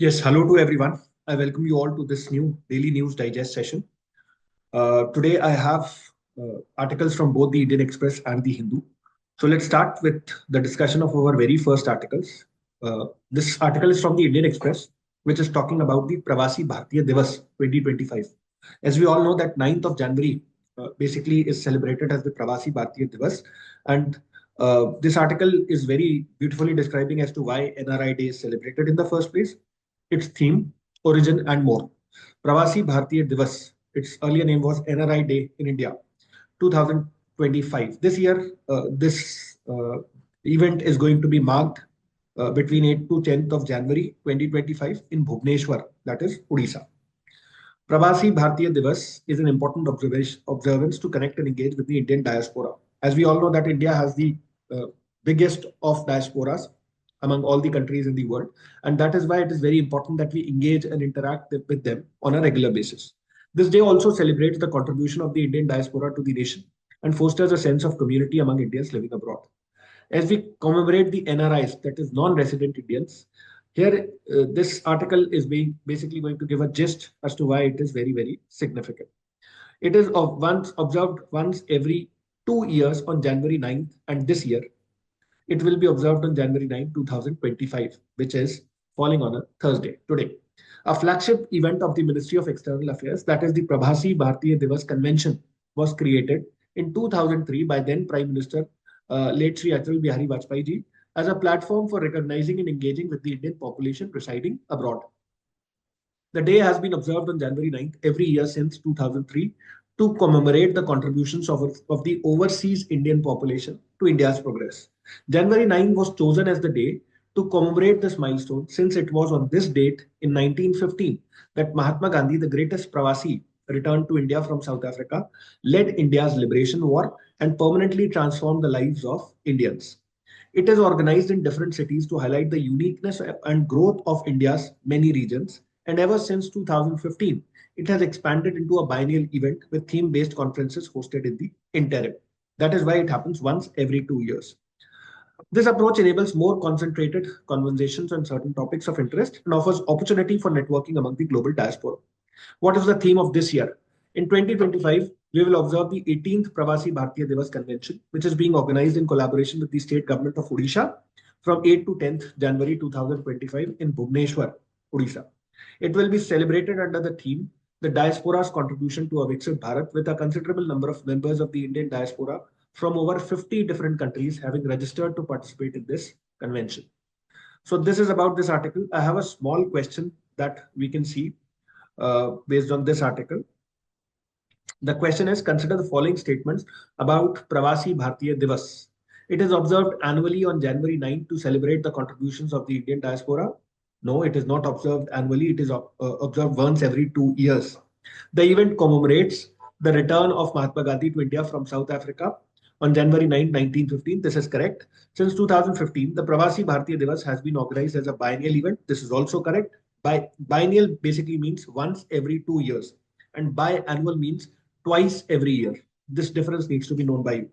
Yes, hello to everyone. I welcome you all to this new daily news digest session. Today I have articles from both the Indian Express and the Hindu. So let's start with the discussion of our very first articles. This article is from the Indian Express, which is talking about the Pravasi Bharatiya Diwas 2025. As we all know that 9th of January basically is celebrated as the Pravasi Bharatiya Divas. And this article is very beautifully describing as to why NRI Day is celebrated in the first place, its theme, origin, and more. Pravasi Bharatiya Divas, its earlier name was NRI Day in India, 2025. This year, this event is going to be marked between 8th to 10th of January 2025 in Bhubaneswar, that is Odisha. Pravasi Bharatiya Divas is an important observance to connect and engage with the Indian diaspora. As we all know that India has the uh, biggest of diasporas among all the countries in the world. And that is why it is very important that we engage and interact with them on a regular basis. This day also celebrates the contribution of the Indian diaspora to the nation and fosters a sense of community among Indians living abroad. As we commemorate the NRIs, that is non-resident Indians, here this article is being basically going to give a gist as to why it is very, very significant. It is observed once every 2 years on January 9th, and this year it will be observed on January 9, 2025, which is falling on a Thursday today. A flagship event of the Ministry of External Affairs, that is the Prabhasi Bharatiya Divas Convention, was created in 2003 by then Prime Minister late Sri Atal Bihari Vajpayee ji as a platform for recognizing and engaging with the Indian population residing abroad. The day has been observed on January 9th every year since 2003 to commemorate the contributions of the overseas Indian population to India's progress. January 9 was chosen as the day to commemorate this milestone since it was on this date in 1915 that Mahatma Gandhi, the greatest Pravasi, returned to India from South Africa, led India's liberation war, and permanently transformed the lives of Indians. It is organized in different cities to highlight the uniqueness and growth of India's many regions. And ever since 2015, it has expanded into a biennial event with theme-based conferences hosted in the interim. That is why it happens once every 2 years. This approach enables more concentrated conversations on certain topics of interest and offers opportunity for networking among the global diaspora. What is the theme of this year? In 2025, we will observe the 18th Pravasi Bharatiya Divas Convention, which is being organized in collaboration with the state government of Odisha from 8th to 10th January 2025 in Bhubaneswar, Odisha. It will be celebrated under the theme the diaspora's contribution to a Viksit Bharat, with a considerable number of members of the Indian diaspora from over 50 different countries having registered to participate in this convention. So this is about this article. I have a small question that we can see based on this article. The question is, consider the following statements about Pravasi Bharatiya Divas. It is observed annually on January 9 to celebrate the contributions of the Indian diaspora. No, it is not observed annually. It is observed once every 2 years. The event commemorates the return of Mahatma Gandhi to India from South Africa on January 9, 1915. This is correct. Since 2015, the Pravasi Bharatiya Divas has been organized as a biennial event. This is also correct. Biennial basically means once every 2 years, and biannual means twice every year. This difference needs to be known by you.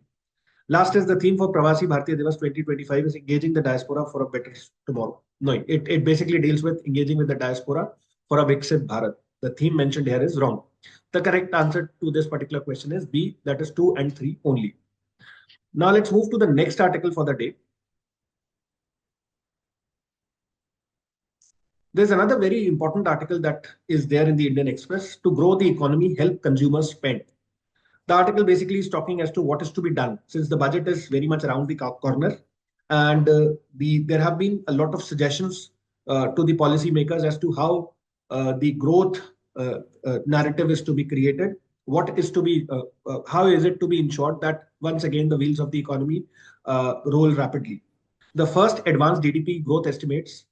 Last is the theme for Pravasi Bharatiya Divas 2025 is engaging the diaspora for a better tomorrow. No, it basically deals with engaging with the diaspora for a Viksit Bharat. The theme mentioned here is wrong. The correct answer to this particular question is B, that is 2 and 3 only. Now let's move to the next article for the day. There's another very important article that is there in the Indian Express. To grow the economy, help consumers spend. The article basically is talking as to what is to be done since the budget is very much around the corner, and there have been a lot of suggestions to the policymakers as to how the growth narrative is to be created. What is to be how is it to be ensured that once again the wheels of the economy roll rapidly. The first advanced GDP growth estimates,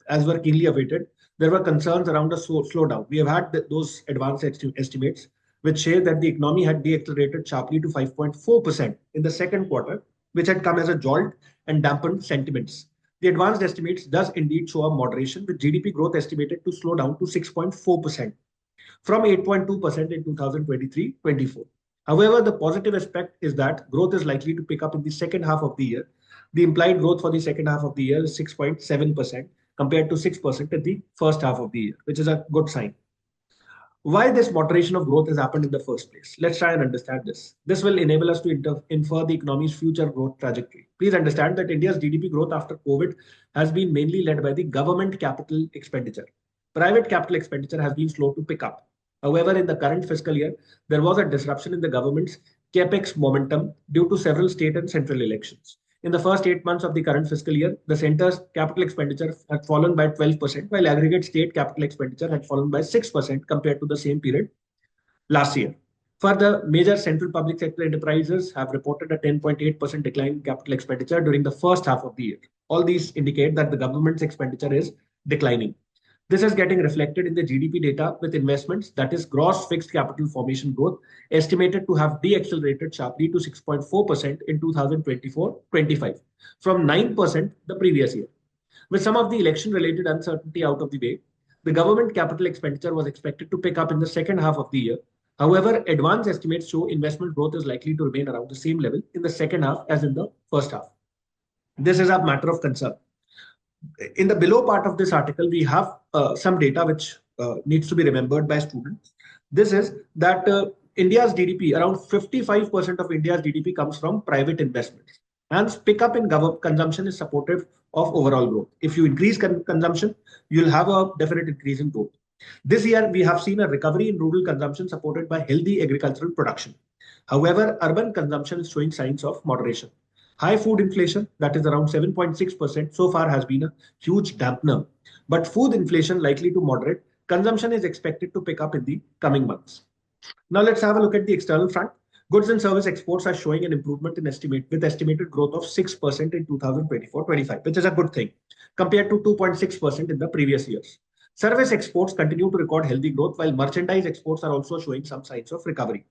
as were keenly awaited, there were concerns around a slowdown. We have had those advanced estimates which say that the economy had deaccelerated sharply to 5.4% in the second quarter, which had come as a jolt and dampened sentiments. The advanced estimates does indeed show a moderation, with GDP growth estimated to slow down to 6.4% from 8.2% in 2023-24. However, the positive aspect is that growth is likely to pick up in the second half of the year. The implied growth for the second half of the year is 6.7%, compared to 6% in the first half of the year, which is a good sign. Why this moderation of growth has happened in the first place? Let's try and understand this. This will enable us to infer the economy's future growth trajectory. Please understand that India's GDP growth after COVID has been mainly led by the government capital expenditure. Private capital expenditure has been slow to pick up. However, in the current fiscal year, there was a disruption in the government's capex momentum due to several state and central elections. In the first 8 months of the current fiscal year, the centre's capital expenditure had fallen by 12%, while aggregate state capital expenditure had fallen by 6% compared to the same period last year. Further, major central public sector enterprises have reported a 10.8% decline in capital expenditure during the first half of the year. All these indicate that the government's expenditure is declining. This is getting reflected in the GDP data with investments, that is gross fixed capital formation growth, estimated to have deaccelerated sharply to 6.4% in 2024-25 from 9% the previous year. With some of the election-related uncertainty out of the way, the government capital expenditure was expected to pick up in the second half of the year. However, advanced estimates show investment growth is likely to remain around the same level in the second half as in the first half. This is a matter of concern. In the below part of this article, we have some data which needs to be remembered by students. This is that India's GDP, around 55% of India's GDP comes from private investments. Hence, pickup in consumption is supportive of overall growth. If you increase consumption, you'll have a definite increase in growth. This year, we have seen a recovery in rural consumption supported by healthy agricultural production. However, urban consumption is showing signs of moderation. High food inflation, that is around 7.6%, so far has been a huge dampener. But food inflation likely to moderate. Consumption is expected to pick up in the coming months. Now let's have a look at the external front. Goods and service exports are showing an improvement in estimated growth of 6% in 2024-25, which is a good thing, compared to 2.6% in the previous years. Service exports continue to record healthy growth, while merchandise exports are also showing some signs of recovery.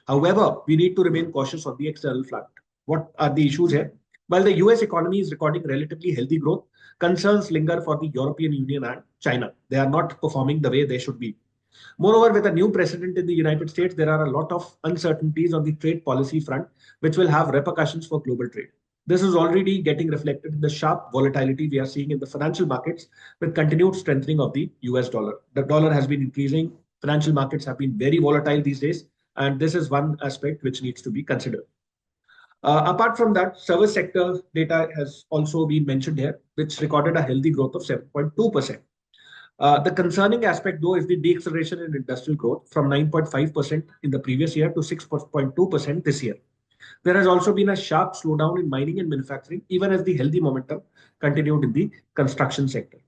However, we need to remain cautious on the external front. What are the issues here? While the US economy is recording relatively healthy growth, concerns linger for the European Union and China. They are not performing the way they should be. Moreover, with a new president in the United States, there are a lot of uncertainties on the trade policy front, which will have repercussions for global trade. This is already getting reflected in the sharp volatility we are seeing in the financial markets with continued strengthening of the US dollar. The dollar has been increasing. Financial markets have been very volatile these days, and this is one aspect which needs to be considered. Apart from that, service sector data has also been mentioned here, which recorded a healthy growth of 7.2%. The concerning aspect, though, is the deceleration in industrial growth from 9.5% in the previous year to 6.2% this year. There has also been a sharp slowdown in mining and manufacturing, even as the healthy momentum continued in the construction sector.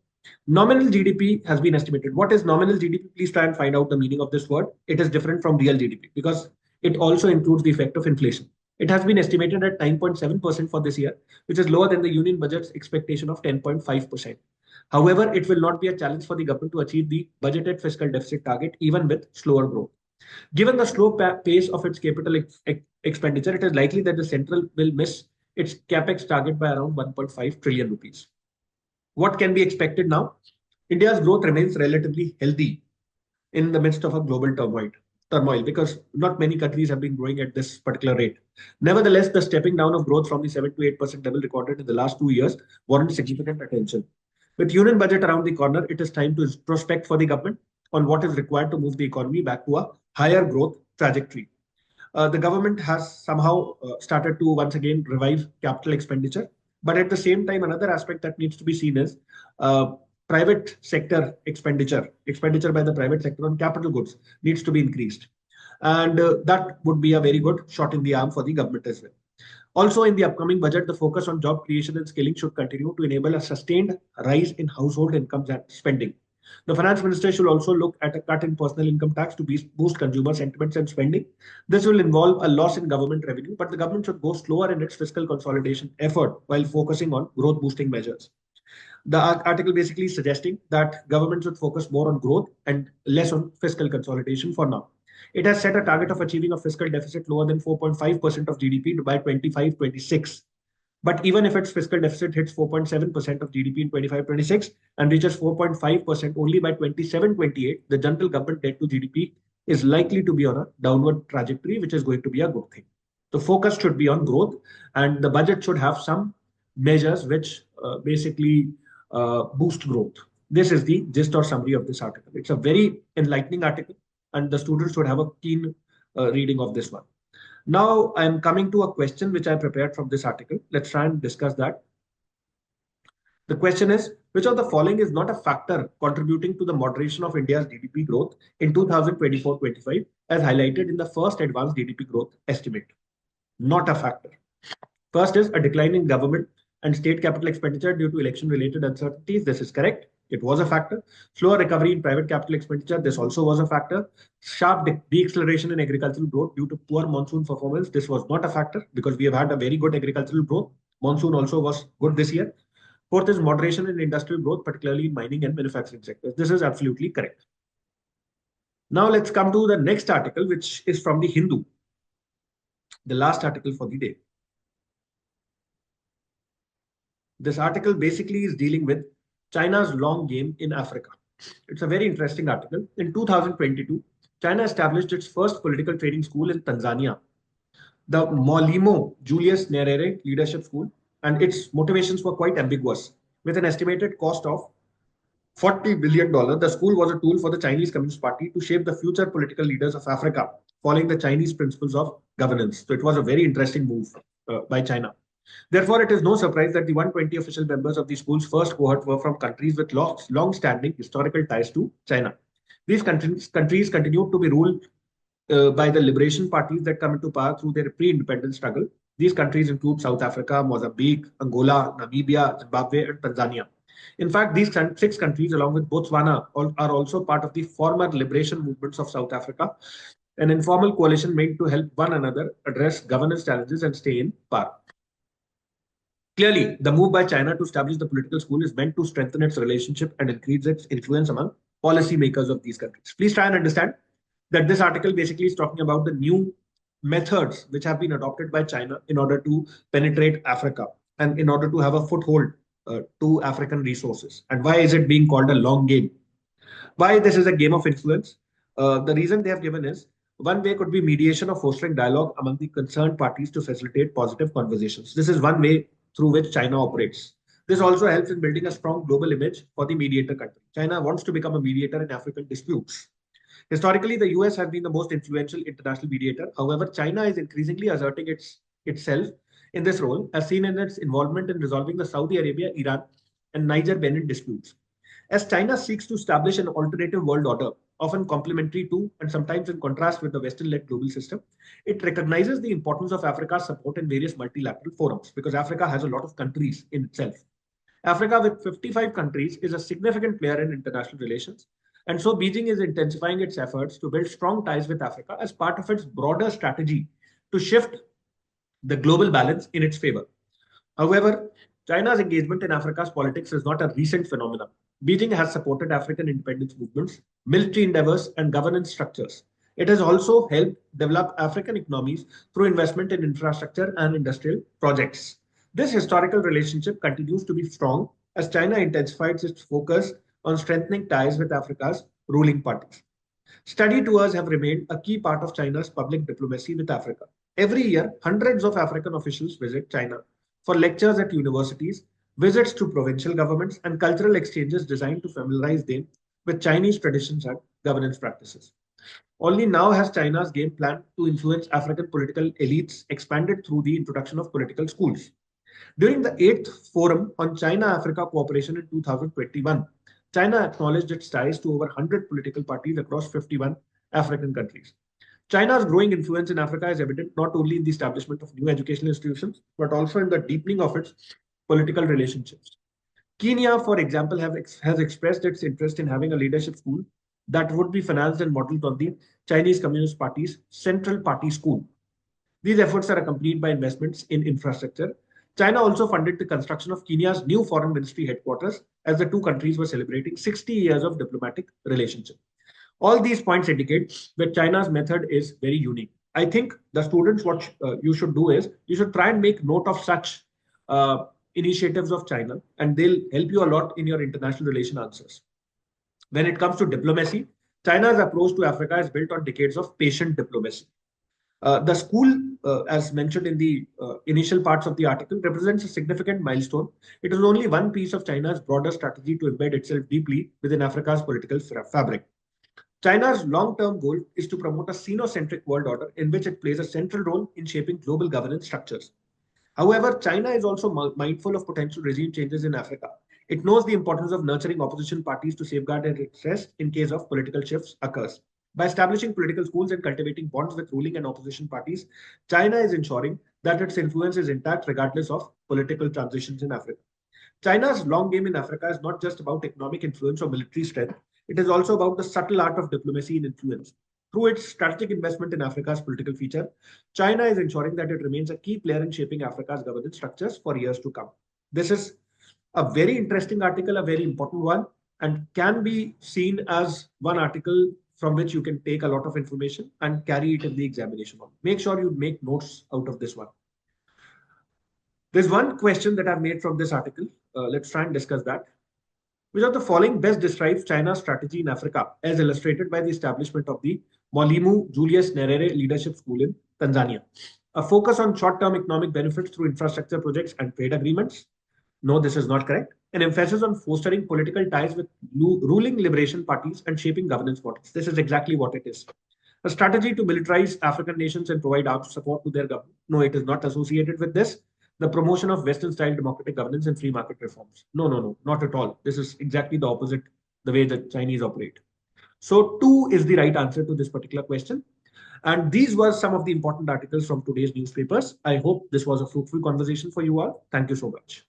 Nominal GDP has been estimated. What is nominal GDP? Please try and find out the meaning of this word. It is different from real GDP because it also includes the effect of inflation. It has been estimated at 9.7% for this year, which is lower than the Union Budget's expectation of 10.5%. However, it will not be a challenge for the government to achieve the budgeted fiscal deficit target, even with slower growth. Given the slow pace of its capital expenditure, it is likely that the central will miss its capex target by around 1.5 trillion rupees. What can be expected now? India's growth remains relatively healthy in the midst of a global turmoil because not many countries have been growing at this particular rate. Nevertheless, the stepping down of growth from the 7 to 8% level recorded in the last 2 years warrants significant attention. With Union Budget around the corner, it is time to introspect for the government on what is required to move the economy back to a higher growth trajectory. The government has somehow started to once again revive capital expenditure. But at the same time, another aspect that needs to be seen is private sector expenditure by the private sector on capital goods needs to be increased. And that would be a very good shot in the arm for the government as well. Also, in the upcoming budget, the focus on job creation and skilling should continue to enable a sustained rise in household incomes and spending. The finance minister should also look at a cut in personal income tax to boost consumer sentiments and spending. This will involve a loss in government revenue, but the government should go slower in its fiscal consolidation effort while focusing on growth boosting measures. The article basically suggesting that government should focus more on growth and less on fiscal consolidation for now. It has set a target of achieving a fiscal deficit lower than 4.5% of GDP by 25-26. But even if its fiscal deficit hits 4.7% of GDP in 25-26 and reaches 4.5% only by 27-28, the general government debt to GDP is likely to be on a downward trajectory, which is going to be a good thing. The focus should be on growth, and the budget should have some measures which basically boost growth. This is the gist or summary of this article. It's a very enlightening article, and the students should have a keen reading of this one. Now, I'm coming to a question which I prepared from this article. Let's try and discuss that. The question is, which of the following is not a factor contributing to the moderation of India's GDP growth in 2024-25 as highlighted in the first advanced GDP growth estimate? Not a factor. First is a decline in government and state capital expenditure due to election-related uncertainties. This is correct. It was a factor. Slower recovery in private capital expenditure. This also was a factor. Sharp deceleration in agricultural growth due to poor monsoon performance. This was not a factor because we have had a very good agricultural growth. Monsoon also was good this year. Fourth is moderation in industrial growth, particularly in mining and manufacturing sectors. This is absolutely correct. Now let's come to the next article, which is from the Hindu, the last article for the day. This article basically is dealing with China's long game in Africa. It's a very interesting article. In 2022, China established its first political training school in Tanzania, the Mwalimu Julius Nyerere Leadership School, and its motivations were quite ambiguous. With an estimated cost of $40 billion, the school was a tool for the Chinese Communist Party to shape the future political leaders of Africa, following the Chinese principles of governance. So it was a very interesting move by China. Therefore, it is no surprise that the 120 official members of the school's first cohort were from countries with long-standing historical ties to China. These countries continued to be ruled by the liberation parties that come into power through their pre-independence struggle. These countries include South Africa, Mozambique, Angola, Namibia, Zimbabwe, and Tanzania. In fact, these 6 countries, along with Botswana, are also part of the former liberation movements of South Africa, an informal coalition made to help one another address governance challenges and stay in power. Clearly, the move by China to establish the political school is meant to strengthen its relationship and increase its influence among policymakers of these countries. Please try and understand that this article basically is talking about the new methods which have been adopted by China in order to penetrate Africa and in order to have a foothold to African resources. And why is it being called a long game? Why this is a game of influence? The reason they have given is one way could be mediation or fostering dialogue among the concerned parties to facilitate positive conversations. This is one way through which China operates. This also helps in building a strong global image for the mediator country. China wants to become a mediator in African disputes. Historically, the US has been the most influential international mediator. However, China is increasingly asserting itself in this role, as seen in its involvement in resolving the Saudi Arabia, Iran, and Niger-Benin disputes. As China seeks to establish an alternative world order, often complementary to and sometimes in contrast with the Western-led global system, it recognizes the importance of Africa's support in various multilateral forums because Africa has a lot of countries in itself. Africa, with 55 countries, is a significant player in international relations. And so Beijing is intensifying its efforts to build strong ties with Africa as part of its broader strategy to shift the global balance in its favor. However, China's engagement in Africa's politics is not a recent phenomenon. Beijing has supported African independence movements, military endeavors, and governance structures. It has also helped develop African economies through investment in infrastructure and industrial projects. This historical relationship continues to be strong as China intensifies its focus on strengthening ties with Africa's ruling parties. Study tours have remained a key part of China's public diplomacy with Africa. Every year, hundreds of African officials visit China for lectures at universities, visits to provincial governments, and cultural exchanges designed to familiarize them with Chinese traditions and governance practices. Only now has China's game plan to influence African political elites expanded through the introduction of political schools. During the 8th Forum on China-Africa Cooperation in 2021, China acknowledged its ties to over 100 political parties across 51 African countries. China's growing influence in Africa is evident not only in the establishment of new educational institutions, but also in the deepening of its political relationships. Kenya, for example, has expressed its interest in having a leadership school that would be financed and modeled on the Chinese Communist Party's Central Party School. These efforts are accompanied by investments in infrastructure. China also funded the construction of Kenya's new foreign ministry headquarters as the two countries were celebrating 60 years of diplomatic relationship. All these points indicate that China's method is very unique. I think the students, what you should do is, you should try and make note of such initiatives of China, and they'll help you a lot in your international relation answers. When it comes to diplomacy, China's approach to Africa is built on decades of patient diplomacy. The school, as mentioned in the initial parts of the article, represents a significant milestone. It is only one piece of China's broader strategy to embed itself deeply within Africa's political fabric. China's long-term goal is to promote a Sino-centric world order in which it plays a central role in shaping global governance structures. However, China is also mindful of potential regime changes in Africa. It knows the importance of nurturing opposition parties to safeguard its interests in case of political shifts occurs. By establishing political schools and cultivating bonds with ruling and opposition parties, China is ensuring that its influence is intact regardless of political transitions in Africa. China's long game in Africa is not just about economic influence or military strength, it is also about the subtle art of diplomacy and influence. Through its strategic investment in Africa's political feature, China is ensuring that it remains a key player in shaping Africa's governance structures for years to come. This is a very interesting article, a very important one, and can be seen as one article from which you can take a lot of information and carry it in the examination. Make sure you make notes out of this one. There's one question that I've made from this article. Let's try and discuss that. Which of the following best describes China's strategy in Africa, as illustrated by the establishment of the Mwalimu Julius Nyerere Leadership School in Tanzania? A focus on short-term economic benefits through infrastructure projects and trade agreements? No, this is not correct. An emphasis on fostering political ties with ruling liberation parties and shaping governance models. This is exactly what it is. A strategy to militarize African nations and provide armed support to their government? No, it is not associated with this. The promotion of Western-style democratic governance and free market reforms? No, not at all. This is exactly the opposite, the way the Chinese operate. So 2 is the right answer to this particular question. And these were some of the important articles from today's newspapers. I hope this was a fruitful conversation for you all. Thank you so much.